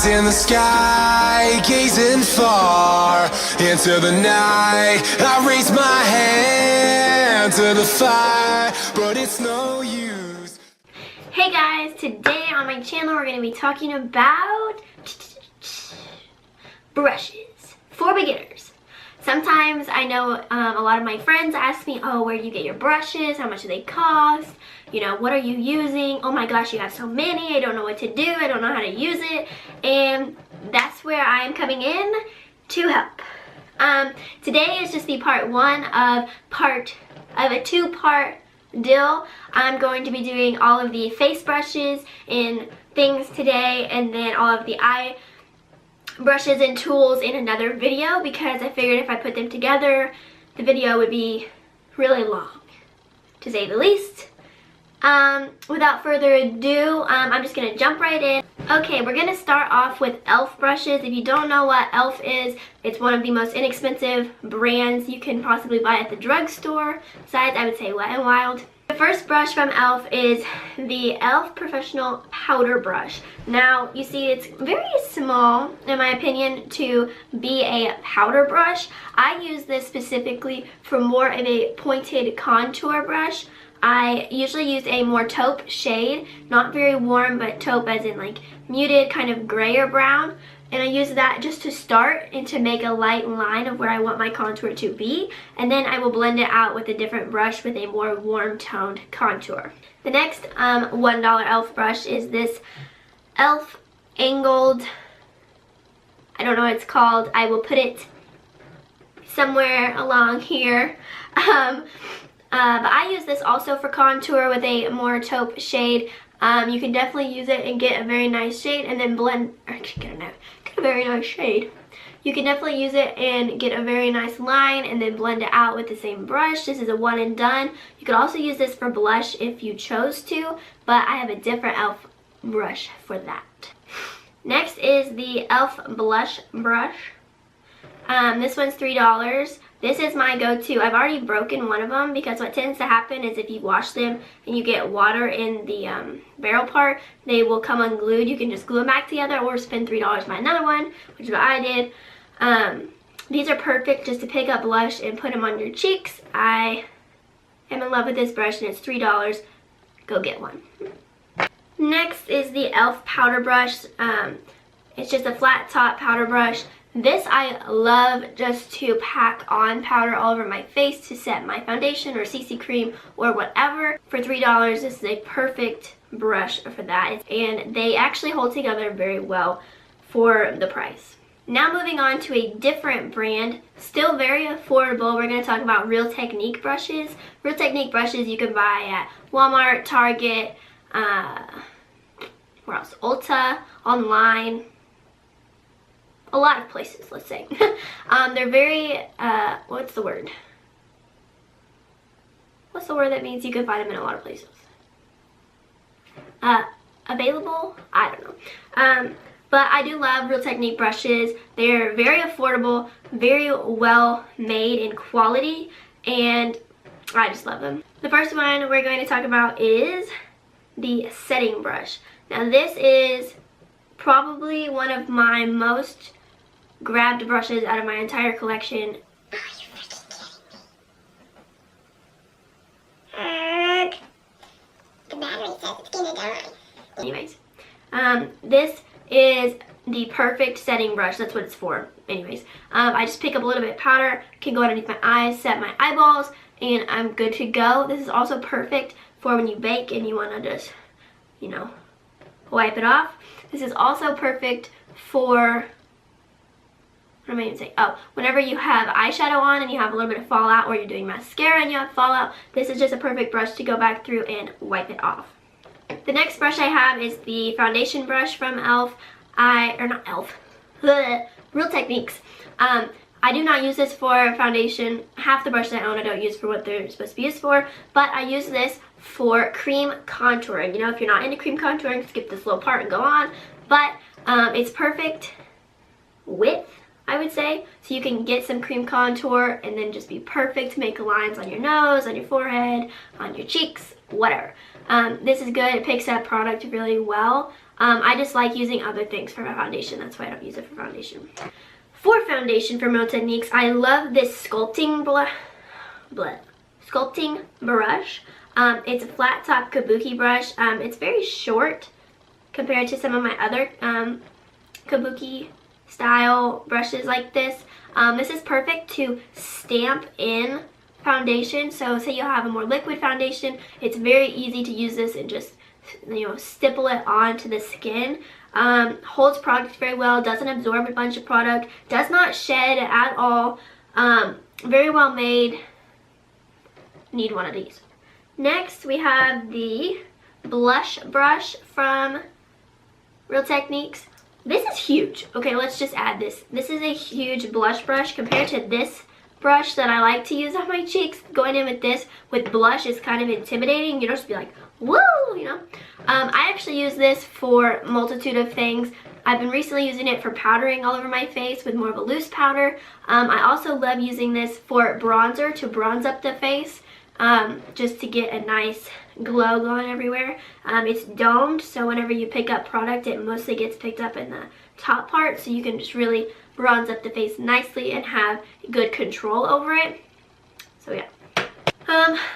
Eyes in the sky, gazing far into the night. I raise my hand to the fire, but it's no use. Hey guys, today on my channel we're going to be talking about brushes for beginners. Sometimes I know a lot of my friends ask me, oh, where do you get your brushes? How much do they cost? You know, what are you using? Oh my gosh, you have so many. I don't know what to do. I don't know how to use it. And that's where I'm coming in to help. Today is just the part one of a two-part deal. I'm going to be doing all of the face brushes and things today, and then all of the eye brushes and tools in another video, because I figured if I put them together, the video would be really long, to say the least. Without further ado, I'm just going to jump right in. Okay, we're going to start off with E.L.F. brushes. If you don't know what E.L.F. is, it's one of the most inexpensive brands you can possibly buy at the drugstore. Besides, I would say Wet n Wild. The first brush from E.L.F. is the E.L.F. Professional Powder Brush. Now, you see, it's very small, in my opinion, to be a powder brush. I use this specifically for more of a pointed contour brush. I usually use a more taupe shade, not very warm, but taupe as in like muted, kind of gray or brown. And I use that just to start and to make a light line of where I want my contour to be. And then I will blend it out with a different brush with a more warm toned contour. The next $1 E.L.F. brush is this E.L.F. angled, I don't know what it's called. I will put it somewhere along here. But I use this also for contour with a more taupe shade. You can definitely use it and get a very nice shade, and then blend, or get a very nice shade. You can definitely use it and get a very nice line and then blend it out with the same brush. This is a one and done. You could also use this for blush if you chose to, but I have a different E.L.F. brush for that. Next is the E.L.F. blush brush. This one's $3. This is my go-to. I've already broken one of them, because what tends to happen is if you wash them and you get water in the barrel part, they will come unglued. You can just glue them back together or spend $3 buy another one, which is what I did. These are perfect just to pick up blush and put them on your cheeks. I am in love with this brush, and it's $3. Go get one. Next is the E.L.F. powder brush. It's just a flat top powder brush. This I love just to pack on powder all over my face to set my foundation or CC cream or whatever. For $3, this is a perfect brush for that. And they actually hold together very well for the price. Now moving on to a different brand, still very affordable. We're going to talk about Real Technique brushes. Real Technique brushes you can buy at Walmart, Target, where else? Ulta, online. A lot of places, let's say. They're very, what's the word? What's the word that means you can find them in a lot of places? Available? I don't know. But I do love Real Technique brushes. They're very affordable, very well made in quality, and I just love them. The first one we're going to talk about is the setting brush. Now this is probably one of my most grabbed brushes out of my entire collection. Oh, you're freaking kidding me. The battery says it's gonna die. Anyways, this is the perfect setting brush. That's what it's for. Anyways, I just pick up a little bit of powder, can go underneath my eyes, set my eyeballs, and I'm good to go. This is also perfect for when you bake and you want to just, you know, wipe it off. This is also perfect for, what am I even saying? Oh, whenever you have eyeshadow on and you have a little bit of fallout, or you're doing mascara and you have fallout, this is just a perfect brush to go back through and wipe it off. The next brush I have is the foundation brush from E.L.F. Real Techniques. I do not use this for foundation. Half the brushes I own I don't use for what they're supposed to be used for, but I use this for cream contouring. You know, if you're not into cream contouring, skip this little part and go on. But it's perfect width I would say. So you can get some cream contour and then just be perfect to make lines on your nose, on your forehead, on your cheeks, whatever. This is good. It picks up product really well. I just like using other things for my foundation. That's why I don't use it for foundation. For foundation from Real Techniques, I love this Sculpting Brush. It's a flat top kabuki brush. It's very short compared to some of my other kabuki style brushes like this. This is perfect to stamp in foundation. So say you have a more liquid foundation, it's very easy to use this and just, you know, stipple it onto the skin. Holds product very well, doesn't absorb a bunch of product, does not shed at all. Very well made. Need one of these. Next we have the blush brush from Real Techniques. This is huge. Okay, let's just add this. This is a huge blush brush compared to this brush that I like to use on my cheeks. Going in with this with blush is kind of intimidating. You don't just be like, woo, you know. I actually use this for a multitude of things. I've been recently using it for powdering all over my face with more of a loose powder. I also love using this for bronzer, to bronze up the face. Just to get a nice glow going everywhere. It's domed, so whenever you pick up product, it mostly gets picked up in the top part, so you can just really bronze up the face nicely and have good control over it. So yeah.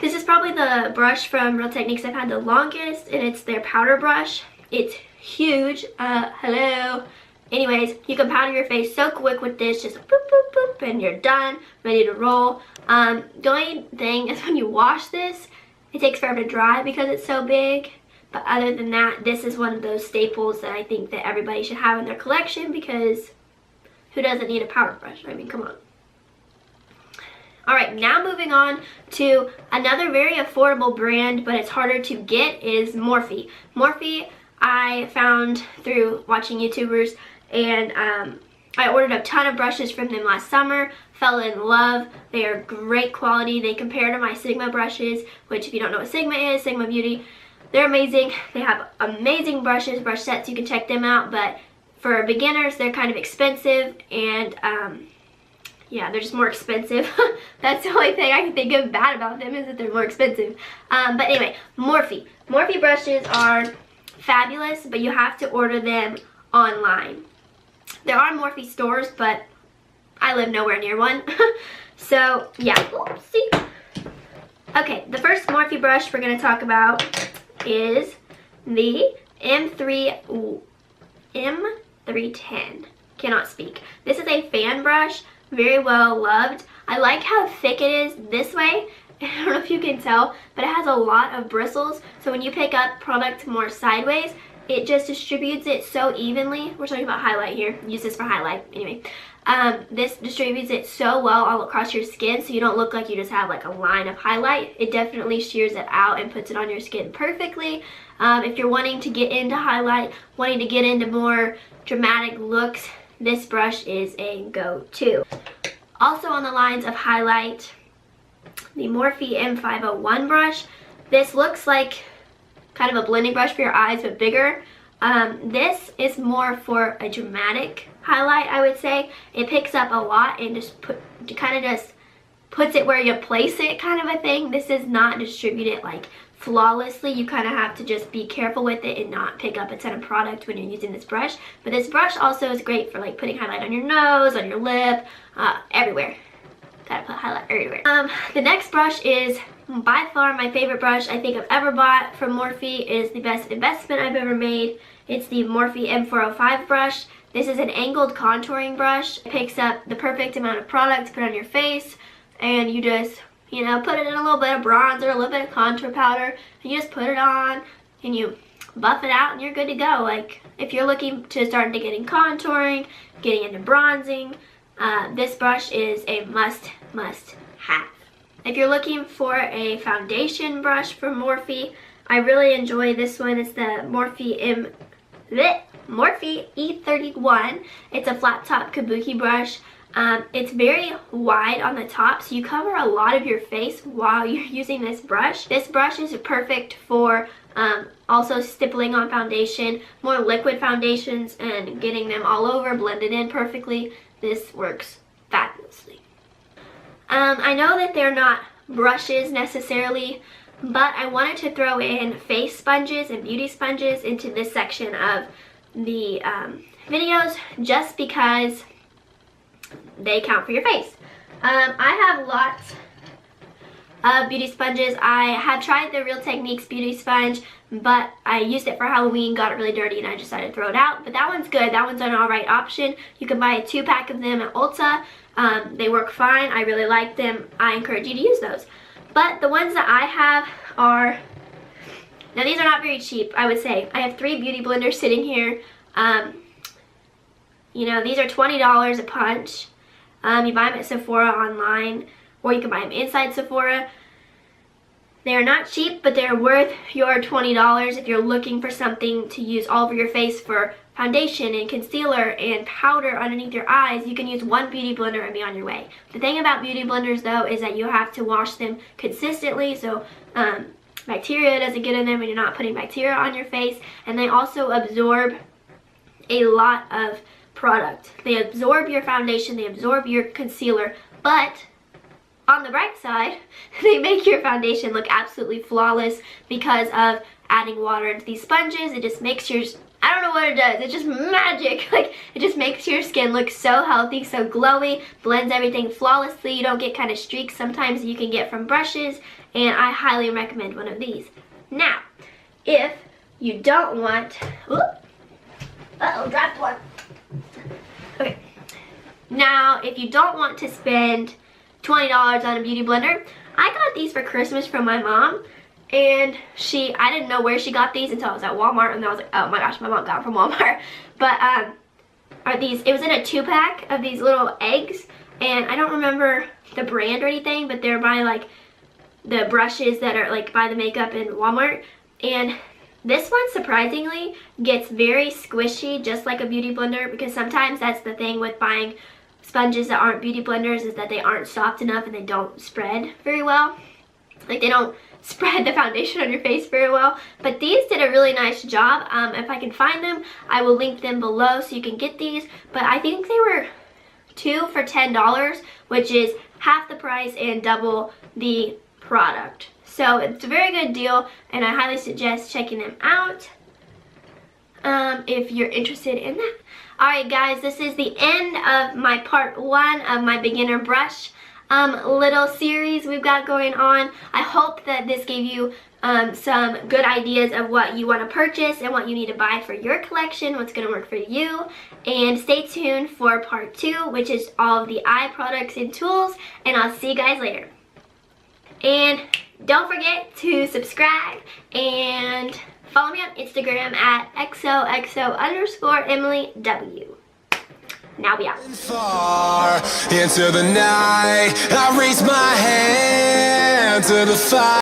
This is probably the brush from Real Techniques I've had the longest, and it's their powder brush. It's huge. Hello. Anyways, you can powder your face so quick with this, just boop, boop, boop, and you're done, ready to roll. The only thing is when you wash this, it takes forever to dry because it's so big. But other than that, this is one of those staples that I think that everybody should have in their collection, because who doesn't need a powder brush? I mean, come on. Alright, now moving on to another very affordable brand, but it's harder to get, is Morphe. Morphe I found through watching YouTubers, and I ordered a ton of brushes from them last summer, fell in love. They are great quality. They compare to my Sigma brushes, which if you don't know what Sigma is, Sigma Beauty, they're amazing. They have amazing brushes, brush sets, you can check them out, but for beginners, they're kind of expensive, and yeah, they're just more expensive. That's the only thing I can think of bad about them, is that they're more expensive. But anyway, Morphe. Morphe brushes are fabulous, but you have to order them online. There are Morphe stores, but I live nowhere near one. So yeah, oopsie. Okay, the first Morphe brush we're going to talk about is the M310. Cannot speak. This is a fan brush, very well loved. I like how thick it is this way. I don't know if you can tell, but it has a lot of bristles, so when you pick up product more sideways, it just distributes it so evenly. We're talking about highlight here. Use this for highlight. Anyway, this distributes it so well all across your skin, so you don't look like you just have like a line of highlight. It definitely shears it out and puts it on your skin perfectly. If you're wanting to get into highlight, wanting to get into more dramatic looks, this brush is a go-to. Also on the lines of highlight, the Morphe M501 brush. This looks like kind of a blending brush for your eyes, but bigger. This is more for a dramatic highlight, I would say. It picks up a lot and just puts it where you place it, kind of a thing. This is not distributed like flawlessly. You kind of have to just be careful with it and not pick up a ton of product when you're using this brush. But this brush also is great for like putting highlight on your nose, on your lip, everywhere. Gotta put highlight everywhere. The next brush is by far my favorite brush I think I've ever bought from Morphe. It is the best investment I've ever made. It's the Morphe M405 brush. This is an angled contouring brush. It picks up the perfect amount of product to put on your face, and you just, you know, put it in a little bit of bronzer, a little bit of contour powder, and you just put it on and you buff it out and you're good to go. Like if you're looking to start to getting contouring, getting into bronzing, this brush is a must have. If you're looking for a foundation brush from Morphe, I really enjoy this one. It's the Morphe Morphe E31. It's a flat top kabuki brush. It's very wide on the top, so you cover a lot of your face while you're using this brush. This brush is perfect for also stippling on foundation, more liquid foundations, and getting them all over, blended in perfectly. This works fabulously. I know that they're not brushes necessarily, but I wanted to throw in face sponges and beauty sponges into this section of the videos just because they count for your face. I have lots of beauty sponges. I have tried the Real Techniques beauty sponge, but I used it for Halloween, got it really dirty, and I decided to throw it out. But that one's good. That one's an alright option. You can buy a 2-pack of them at Ulta. They work fine. I really like them. I encourage you to use those. But the ones that I have are, now these are not very cheap, I would say. I have 3 beauty blenders sitting here. You know, these are $20 a punch. You buy them at Sephora online, or you can buy them inside Sephora. They're not cheap, but they're worth your $20 if you're looking for something to use all over your face for foundation and concealer and powder underneath your eyes. You can use one beauty blender and be on your way. The thing about beauty blenders though is that you have to wash them consistently, so bacteria doesn't get in them and you're not putting bacteria on your face. And they also absorb a lot of product. They absorb your foundation, they absorb your concealer, but on the bright side, they make your foundation look absolutely flawless because of adding water into these sponges. It just makes your, I don't know what it does, it's just magic. Like, it just makes your skin look so healthy, so glowy, blends everything flawlessly. You don't get kind of streaks sometimes you can get from brushes, and I highly recommend one of these. Now, if you don't want, uh-oh, dropped one. Okay, now if you don't want to spend $20 on a beauty blender, I got these for Christmas from my mom, and I didn't know where she got these until I was at Walmart, and I was like, oh my gosh, my mom got them from Walmart. But are these, it was in a 2-pack of these little eggs, and I don't remember the brand or anything, but they're by like the brushes that are like by the makeup in Walmart. And this one surprisingly gets very squishy, just like a beauty blender, because sometimes that's the thing with buying sponges that aren't beauty blenders, is that they aren't soft enough and they don't spread very well. Like, they don't spread the foundation on your face very well. But these did a really nice job. If I can find them, I will link them below so you can get these. But I think they were 2 for $10, which is half the price and double the product. So it's a very good deal, and I highly suggest checking them out if you're interested in that. Alright guys, this is the end of my part 1 of my beginner brush little series we've got going on. I hope that this gave you some good ideas of what you want to purchase and what you need to buy for your collection, what's going to work for you. And stay tuned for part 2, which is all of the eye products and tools, and I'll see you guys later. And don't forget to subscribe and follow me on Instagram at XOXOEmily. Now we out. Far into the night, I raise my hand to the fire.